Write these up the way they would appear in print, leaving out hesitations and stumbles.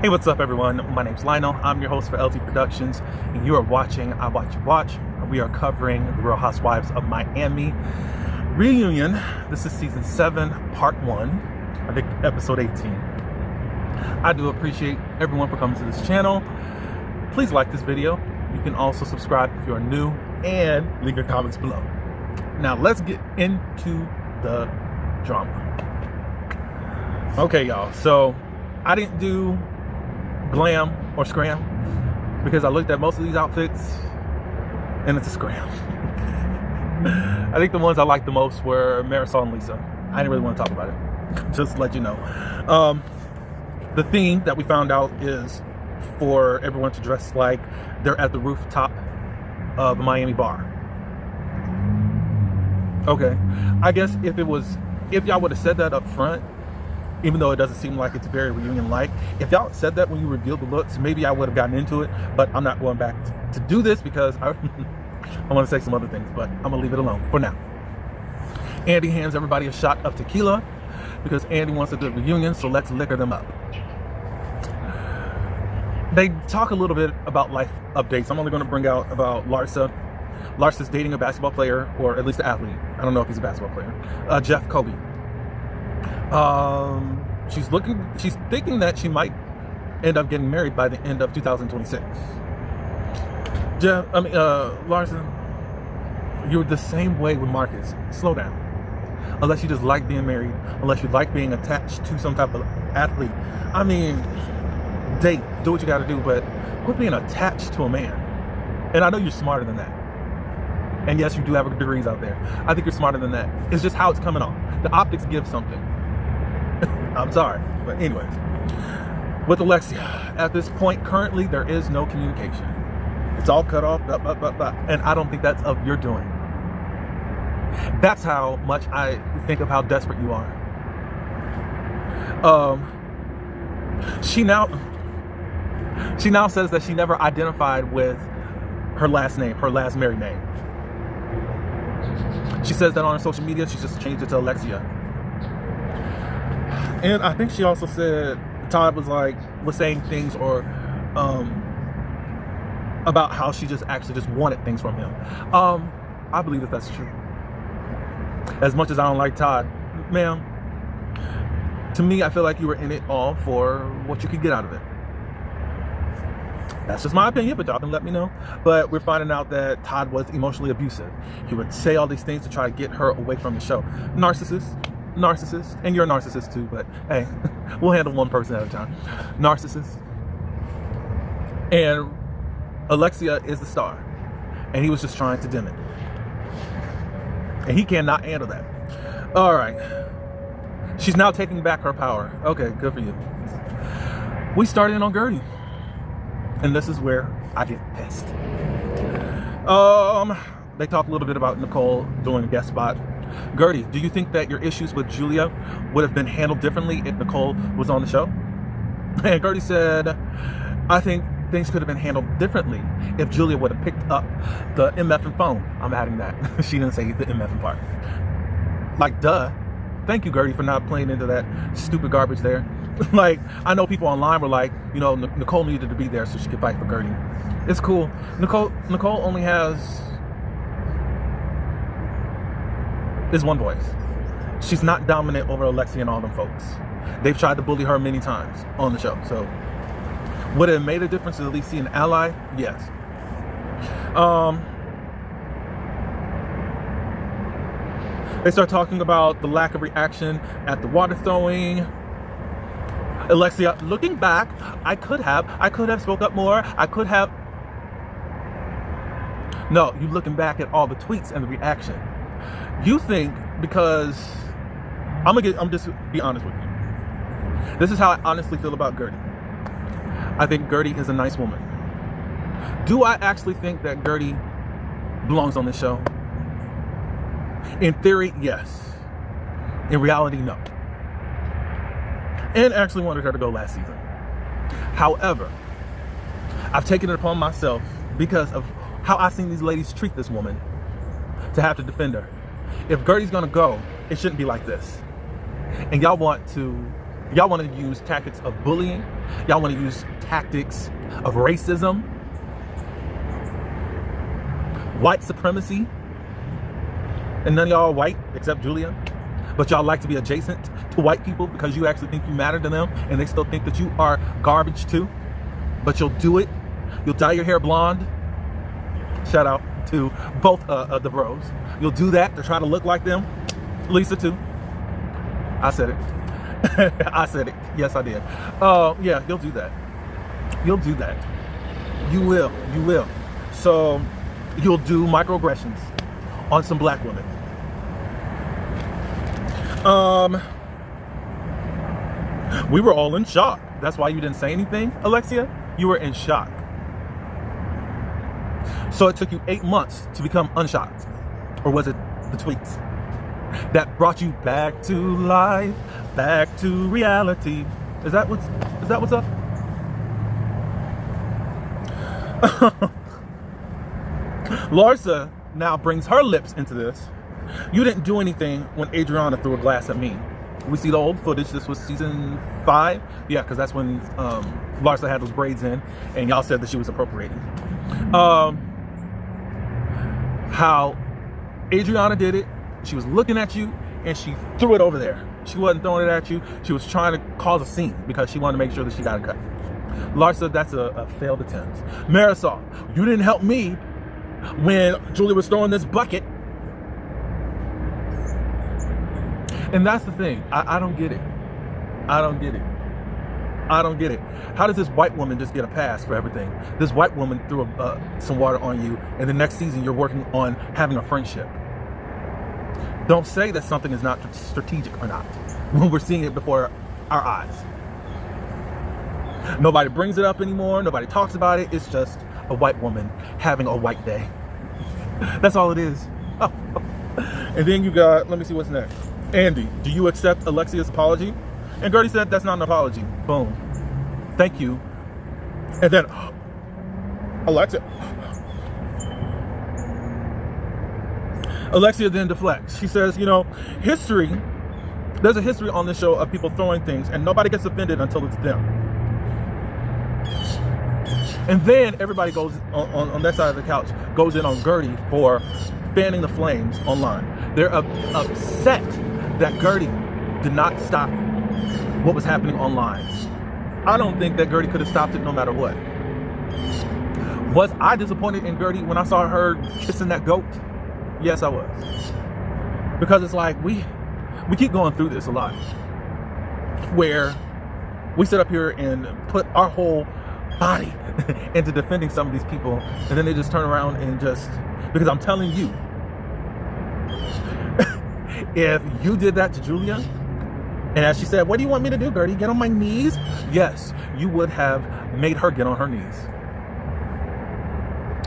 Hey, what's up everyone? My name's Lionel. I'm your host for LT Productions, and you are watching I Watch You Watch. We are covering the Real Housewives of Miami reunion. This is season 7, part 1, I think episode 18. I do appreciate everyone for coming to this channel. Please like this video. You can also subscribe if you're new and leave your comments below. Now let's get into the drama. Okay, y'all, so I didn't do glam or scram because I looked at most of these outfits and it's a scram. I think the ones I liked the most were Marisol and Lisa. I didn't really want to talk about it, just to let you know. The theme that we found out is for everyone to dress like they're at the rooftop of a Miami bar. Okay, I guess if y'all would have said that up front, even though it doesn't seem like it's very reunion-like, if y'all said that when you revealed the looks, maybe I would have gotten into it, but I'm not going back to do this because I want to say some other things, but I'm gonna leave it alone for now. Andy hands everybody a shot of tequila because Andy wants a good reunion, so let's liquor them up. They talk a little bit about life updates. I'm only going to bring out about Larsa. Larsa's dating a basketball player, or at least an athlete. I don't know if he's a basketball player. Jeff Kobe. She's thinking that she might end up getting married by the end of 2026. Larsa, you're the same way with Marcus. Slow down. Unless you just like being married, unless you like being attached to some type of athlete. I mean, date, do what you gotta do, but quit being attached to a man. And I know you're smarter than that. And yes, you do have degrees out there. I think you're smarter than that. It's just how it's coming off. The optics give something. I'm sorry, but anyways, with Alexia, at this point, currently, there is no communication. It's all cut off, and I don't think that's of your doing. That's how much I think of how desperate you are. She now says that she never identified with her last name, her last married name. She says that on her social media, she just changed it to Alexia. And I think she also said Todd was saying things or about how she just wanted things from him. I believe that that's true. As much as I don't like Todd, ma'am, to me, I feel like you were in it all for what you could get out of it. That's just my opinion, but y'all can let me know. But we're finding out that Todd was emotionally abusive. He would say all these things to try to get her away from the show. Narcissist, and you're a narcissist too, but hey, we'll handle one person at a time. Narcissist. And Alexia is the star, and he was just trying to dim it. And he cannot handle that. All right. She's now taking back her power. Okay, good for you. We started in on Gertie. And this is where I get pissed. They talk a little bit about Nicole doing a guest spot. Gertie, do you think that your issues with Julia would have been handled differently if Nicole was on the show? And Gertie said, I think things could have been handled differently if Julia would have picked up the MFing phone. I'm adding that. She didn't say the MFing part. Like, duh. Thank you, Gertie, for not playing into that stupid garbage there. Like, I know people online were like, you know, Nicole needed to be there so she could fight for Gertie. It's cool. Nicole only has this one voice. She's not dominant over Alexia and all them folks. They've tried to bully her many times on the show. So would it have made a difference to at least see an ally? Yes. They start talking about the lack of reaction at the water throwing. Alexia, looking back, I could have spoke up more. I could have. No, you looking back at all the tweets and the reaction. You think because I'm just be honest with you. This is how I honestly feel about Gertie. I think Gertie is a nice woman. Do I actually think that Gertie belongs on this show? In theory, yes. In reality, no. And actually wanted her to go last season. However, I've taken it upon myself because of how I've seen these ladies treat this woman to have to defend her. If Gertie's gonna go, it shouldn't be like this. And y'all want to use tactics of bullying Y'all want to use tactics of racism, white supremacy, and none of y'all are white except Julia, but y'all like to be adjacent to white people because you actually think you matter to them and they still think that you are garbage too, but you'll do it. You'll dye your hair blonde. Shout out to both the bros. You'll do that to try to look like them. Lisa too. I said it. I said it. Yes, I did. Yeah, you'll do that. You'll do that. You will. You will. So you'll do microaggressions on some black women. We were all in shock. That's why you didn't say anything, Alexia. You were in shock. So it took you 8 months to become unshocked. Or was it the tweets that brought you back to life, back to reality? Is that what's up? Larsa now brings her lips into this. You didn't do anything when Adriana threw a glass at me. We see the old footage. This was season 5. Yeah, because that's when Larsa had those braids in, and y'all said that she was appropriating. How Adriana did it. She was looking at you, and she threw it over there. She wasn't throwing it at you. She was trying to cause a scene because she wanted to make sure that she got a cut. Larsa, that's a failed attempt. Marisol, you didn't help me when Julie was throwing this bucket. And that's the thing. I don't get it. I don't get it. I don't get it. How does this white woman just get a pass for everything? This white woman threw some water on you, and the next season you're working on having a friendship. Don't say that something is not strategic or not when we're seeing it before our eyes. Nobody brings it up anymore. Nobody talks about it. It's just a white woman having a white day. That's all it is. And then you got, let me see what's next. Andy, do you accept Alexia's apology? And Gertie said, that's not an apology. Boom. Thank you. And then, Alexia then deflects. She says, you know, there's a history on this show of people throwing things and nobody gets offended until it's them. And then everybody goes on that side of the couch, goes in on Gertie for fanning the flames online. They're upset that Gertie did not stop what was happening online. I don't think that Gertie could have stopped it no matter what. Was I disappointed in Gertie when I saw her kissing that goat? Yes, I was. Because it's like, we keep going through this a lot. Where we sit up here and put our whole body into defending some of these people, and then they just turn around and just, because I'm telling you, if you did that to Julia, and as she said, what do you want me to do, Gertie? Get on my knees? Yes, you would have made her get on her knees.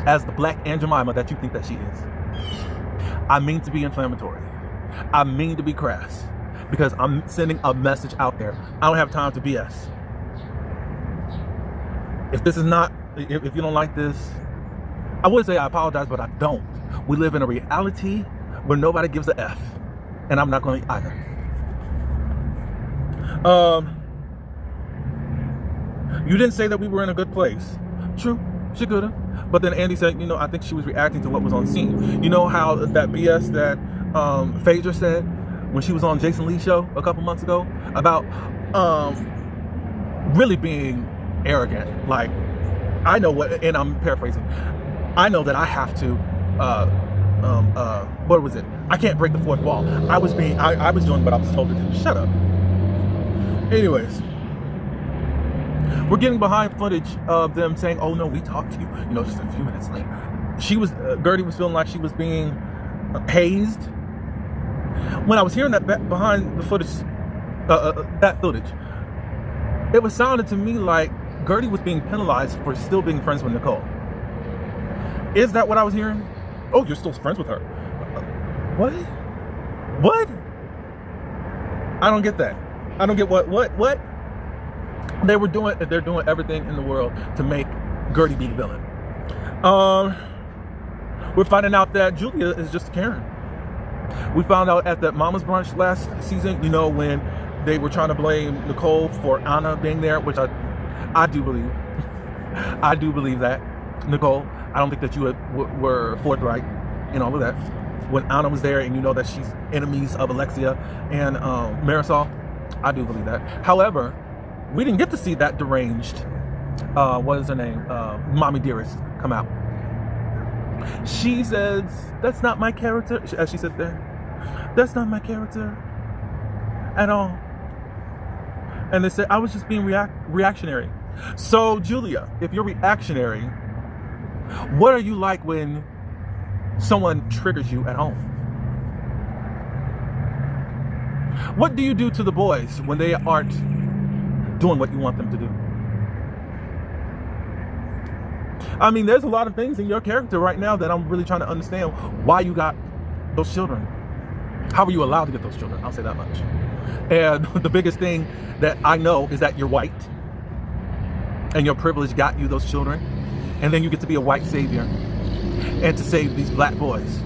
As the black Aunt Jemima that you think that she is. I mean to be inflammatory. I mean to be crass. Because I'm sending a message out there. I don't have time to BS. If this is not, if you don't like this, I would say I apologize, but I don't. We live in a reality where nobody gives a F. And I'm not going to either. You didn't say that we were in a good place. True, she could have. But then Andy said, you know, I think she was reacting to what was on scene. You know how that BS that Phaedra said when she was on Jason Lee's show a couple months ago about really being arrogant. Like, I know what, and I'm paraphrasing, I know that I have to, what was it? I can't break the fourth wall. I was doing what I was told to do. Shut up. Anyways, we're getting behind footage of them saying, oh no, we talked to you, you know, just a few minutes later. Gertie was feeling like she was being hazed. When I was hearing that behind the footage, that footage, it was sounded to me like Gertie was being penalized for still being friends with Nicole. Is that what I was hearing? Oh, you're still friends with her. What? What? I don't get that. I don't get what? They're doing everything in the world to make Gertie be the villain. We're finding out that Julia is just Karen. We found out at that Mama's Brunch last season, you know, when they were trying to blame Nicole for Anna being there, which I I do believe. I do believe that, Nicole. I don't think that you were forthright in all of that. When Anna was there and you know that she's enemies of Alexia and Marisol, I do believe that. However, we didn't get to see that deranged, what is her name, Mommy Dearest, come out. She says, that's not my character, as she said there. That's not my character at all. And they said, I was just being reactionary. So, Julia, if you're reactionary, what are you like when someone triggers you at home? What do you do to the boys when they aren't doing what you want them to do? I mean, there's a lot of things in your character right now that I'm really trying to understand why you got those children. How were you allowed to get those children? I'll say that much. And the biggest thing that I know is that you're white and your privilege got you those children. And then you get to be a white savior and to save these black boys.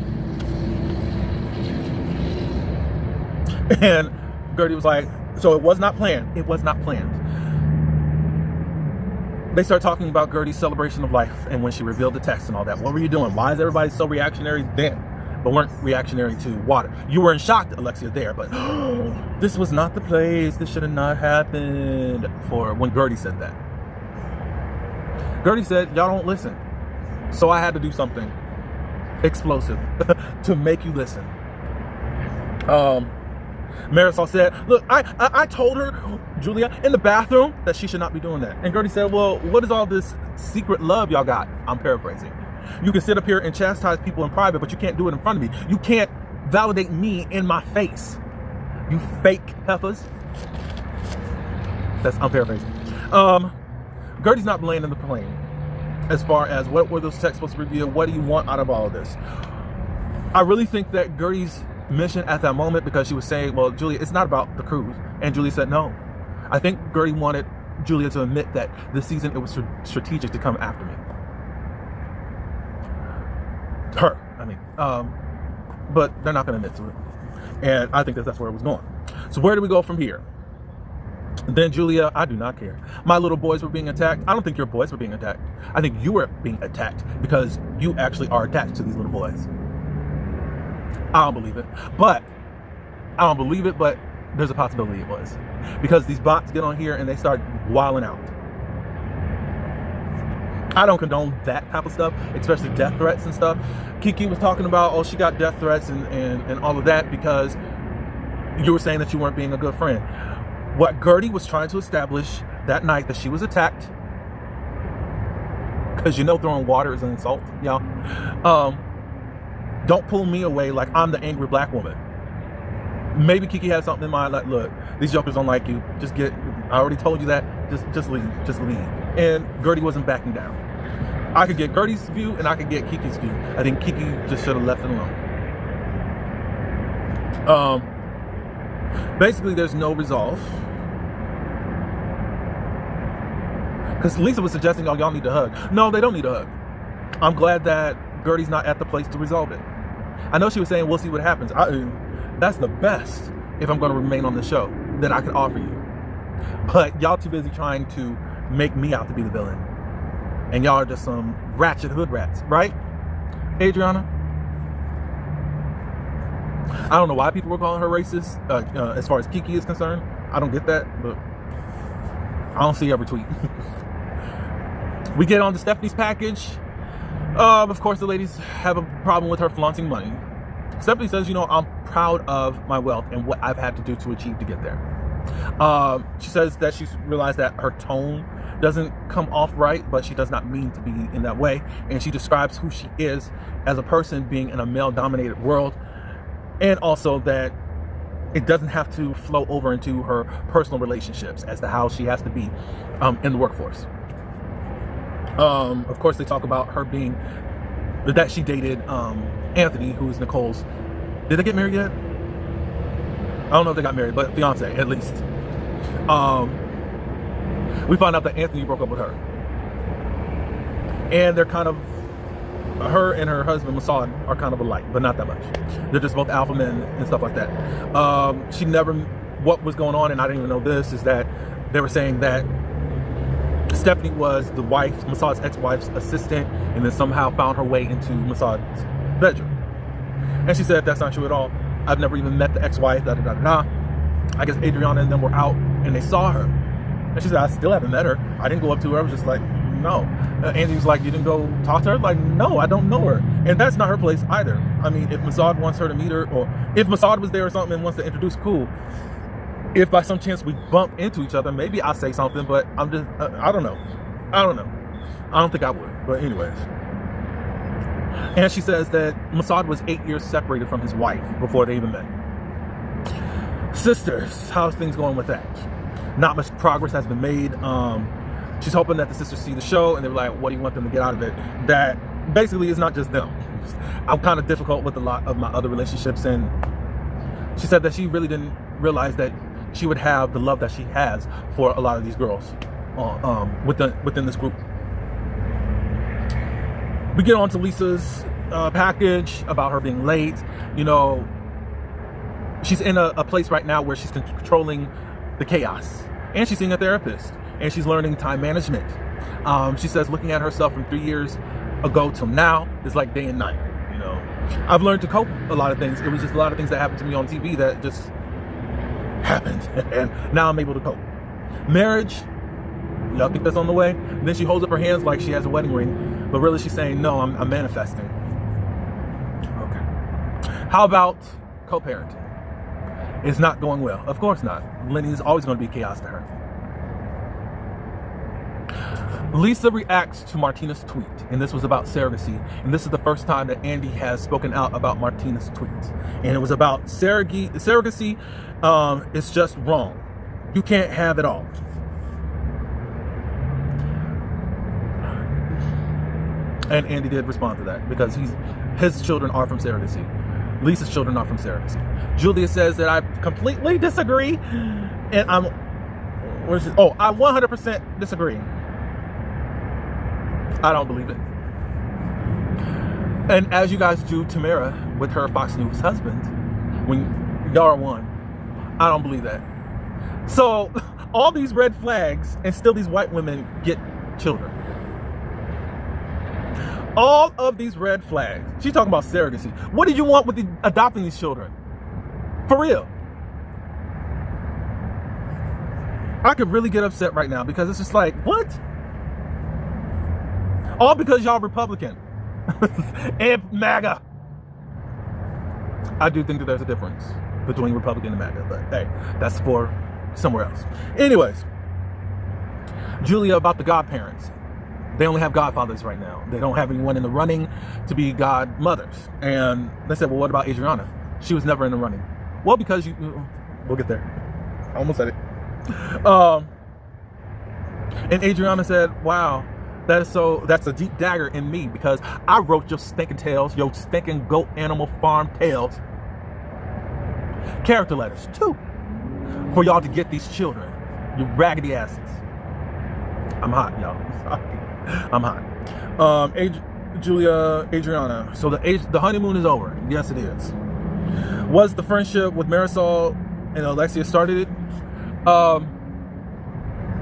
And Gertie was like, so it was not planned. It was not planned. They start talking about Gertie's celebration of life and when she revealed the text and all that. What were you doing? Why is everybody so reactionary then, but weren't reactionary to water? You were in shock, Alexia, there, but this was not the place. This should have not happened for when Gertie said that. Gertie said, y'all don't listen. So I had to do something explosive to make you listen. Marisol said, look, I told her, Julia, in the bathroom that she should not be doing that. And Gertie said, well, what is all this secret love y'all got? I'm paraphrasing. You can sit up here and chastise people in private, but you can't do it in front of me. You can't validate me in my face. You fake heifers. I'm paraphrasing. Gertie's not laying in the plane as far as what were those texts supposed to reveal? What do you want out of all of this? I really think that Gertie's mission at that moment, because she was saying, well, Julia, it's not about the cruise. And Julia said no. I think Gertie wanted Julia to admit that this season it was strategic to come after me. Her, I mean. But they're not going to admit to it. And I think that's where it was going. So where do we go from here? Then Julia, I do not care. My little boys were being attacked. I don't think your boys were being attacked. I think you were being attacked because you actually are attached to these little boys. I don't believe it. But there's a possibility it was. Because these bots get on here and they start wilding out. I don't condone that type of stuff, especially death threats and stuff. Kiki was talking about, oh, she got death threats and all of that because you were saying that you weren't being a good friend. What Gertie was trying to establish that night that she was attacked, because you know throwing water is an insult, y'all. Don't pull me away like I'm the angry black woman. Maybe Kiki had something in mind like, look, these jokers don't like you. Just I already told you that. Just leave. Just leave. And Gertie wasn't backing down. I could get Gertie's view and I could get Kiki's view. I think Kiki just should have left it alone. Basically, there's no resolve. Because Lisa was suggesting, oh, y'all need to hug. No, they don't need a hug. I'm glad that Gertie's not at the place to resolve it. I know she was saying, we'll see what happens. That's the best, if I'm going to remain on the show, that I could offer you. But y'all too busy trying to make me out to be the villain. And y'all are just some ratchet hood rats, right? Adriana? I don't know why people were calling her racist, as far as Kiki is concerned. I don't get that, but I don't see every tweet. We get on to Stephanie's package. Of course, the ladies have a problem with her flaunting money. Stephanie says, you know, I'm proud of my wealth and what I've had to do to achieve to get there. She says that she's realized that her tone doesn't come off right, but she does not mean to be in that way. And she describes who she is as a person being in a male-dominated world, and also that it doesn't have to flow over into her personal relationships as to how she has to be in the workforce. Of course, they talk about her being, that she dated Anthony, who is Nicole's. Did they get married yet? I don't know if they got married, but fiance at least. We find out that Anthony broke up with her. And they're kind of, her and her husband, Masad, are kind of alike, but not that much. They're just both alpha men and stuff like that. What was going on, and I didn't even know this, is that they were saying that Stephanie was the wife, Massad's ex-wife's assistant, and then somehow found her way into Massad's bedroom. And she said that's not true at all. I've never even met the ex-wife, da da da da. I guess Adriana and them were out and they saw her. And she said, I still haven't met her. I didn't go up to her. I was just like, no. Andy was like, you didn't go talk to her? Like, no, I don't know her. And that's not her place either. I mean, if Massad wants her to meet her, or if Massad was there or something and wants to introduce, cool. If by some chance we bump into each other, maybe I'll say something, but I'm just, I don't know. I don't think I would, but anyways. And she says that Massad was 8 years separated from his wife before they even met. Sisters, how's things going with that? Not much progress has been made. She's hoping that the sisters see the show and they're like, what do you want them to get out of it? That basically is not just them. I'm kind of difficult with a lot of my other relationships, and she said that she really didn't realize that she would have the love that she has for a lot of these girls within this group. We get on to Lisa's package about her being late. You know, she's in a place right now where she's controlling the chaos, and she's seeing a therapist, and she's learning time management. She says looking at herself from 3 years ago till now is like day and night. You know, I've learned to cope with a lot of things. It was just a lot of things that happened to me on TV that just happened, and now I'm able to cope. Marriage, y'all think that's on the way? And then she holds up her hands like she has a wedding ring, but really she's saying, no, I'm manifesting. Okay. How about co-parenting? It's not going well. Of course not. Lenny is always going to be chaos to her. Lisa reacts to Martina's tweet, and this was about surrogacy, and this is the first time that Andy has spoken out about Martina's tweet, and it was about surrogacy. It's just wrong. You can't have it all. And Andy did respond to that because his children are from surrogacy. Lisa's children are from surrogacy. Julia says that I completely disagree, and I 100% disagree. I don't believe it. And as you guys do Tamara with her Fox News husband, when y'all are one, I don't believe that. So all these red flags, and still these white women get children. All of these red flags. She's talking about surrogacy. What did you want with adopting these children? For real. I could really get upset right now because it's just like, what? All because y'all Republican and MAGA. I do think that there's a difference between Republican and MAGA, but hey, that's for somewhere else. Anyways, Julia about the godparents. They only have godfathers right now. They don't have anyone in the running to be godmothers. And they said, well, what about Adriana? She was never in the running. Well, because we'll get there. I almost said it. And Adriana said, wow, that's a deep dagger in me because I wrote your stinking tales, your stinking goat animal farm tales, character letters too, for y'all to get these children, you raggedy asses. I'm hot, y'all. I'm hot. Adriana. So the honeymoon is over. Yes, it is. Was the friendship with Marisol and Alexia started it?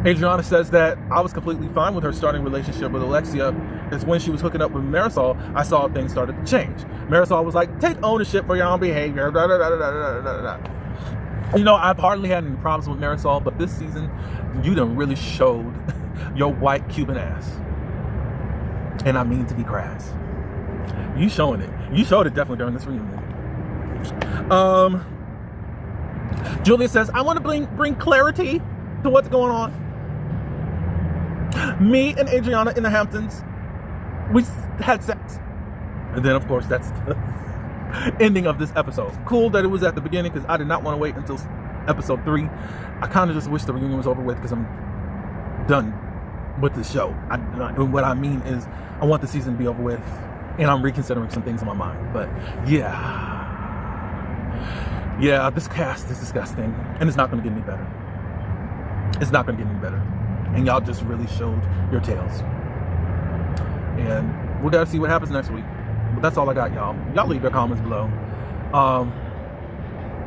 Adriana says that I was completely fine with her starting a relationship with Alexia. It's when she was hooking up with Marisol, I saw things started to change. Marisol was like, take ownership for your own behavior. Blah, blah, blah, blah, blah, blah, blah. You know, I've hardly had any problems with Marisol, but this season, you done really showed your white Cuban ass. And I mean to be crass. You showing it. You showed it definitely during this reunion. Julia says, I want to bring clarity to what's going on. Me and Adriana in the Hamptons, we had sex. And then, of course, that's the ending of this episode. Cool that it was at the beginning because I did not want to wait until episode 3. I kind of just wish the reunion was over with because I'm done with the show. What I mean is I want the season to be over with, and I'm reconsidering some things in my mind. But yeah, this cast is disgusting, and it's not going to get any better. It's not going to get any better, and y'all just really showed your tails. And we got to see what happens next week. But that's all I got, y'all. Y'all leave your comments below.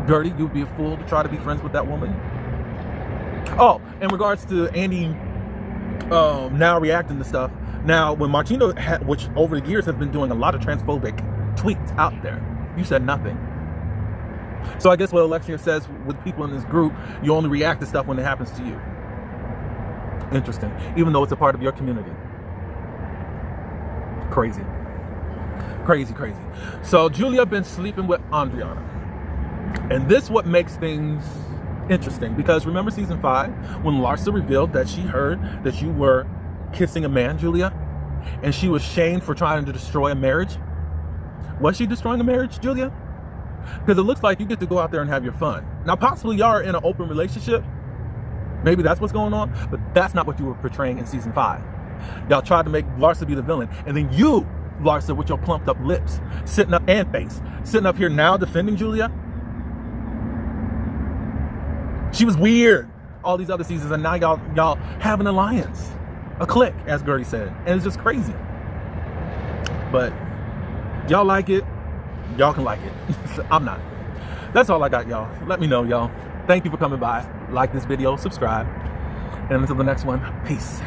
Gertie, you'd be a fool to try to be friends with that woman. Oh, in regards to Andy now reacting to stuff. Now, when Martino had, which over the years has been doing a lot of transphobic tweets out there, you said nothing. So I guess what Alexia says with people in this group, you only react to stuff when it happens to you. Interesting. Even though it's a part of your community. Crazy. Crazy, crazy. So Julia been sleeping with Andriana. And this what makes things interesting, because remember season 5 when Larsa revealed that she heard that you were kissing a man, Julia, and she was shamed for trying to destroy a marriage? Was she destroying a marriage, Julia? Because it looks like you get to go out there and have your fun. Now, possibly y'all are in an open relationship. Maybe that's what's going on, but that's not what you were portraying in season 5. Y'all tried to make Larsa be the villain, and then you, Larsa, with your plumped up lips, sitting up, and face, sitting up here now defending Julia. She was weird all these other seasons, and now y'all have an alliance, a clique, as Gertie said, and it's just crazy. But y'all like it, y'all can like it. I'm not. That's all I got, y'all. Let me know, y'all. Thank you for coming by. Like this video, subscribe, and until the next one, peace.